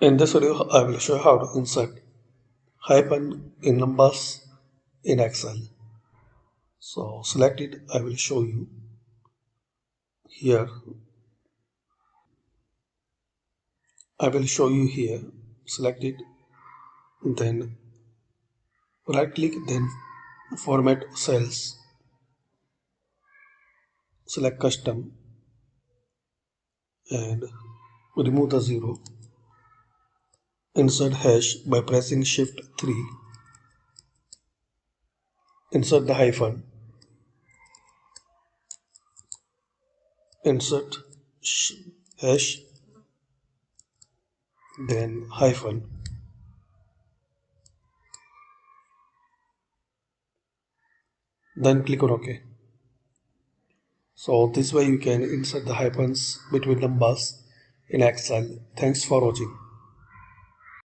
In this video, I will show you how to insert hyphen in numbers in Excel. So select it, I will show you here. I will show you here. Select it, then right click, then format cells. Select custom and remove the zero. Insert hash by pressing shift 3. Insert the hyphen. Insert hash, then hyphen. Then click on OK. So this way you can insert the hyphens between numbers in Excel. Thanks for watching.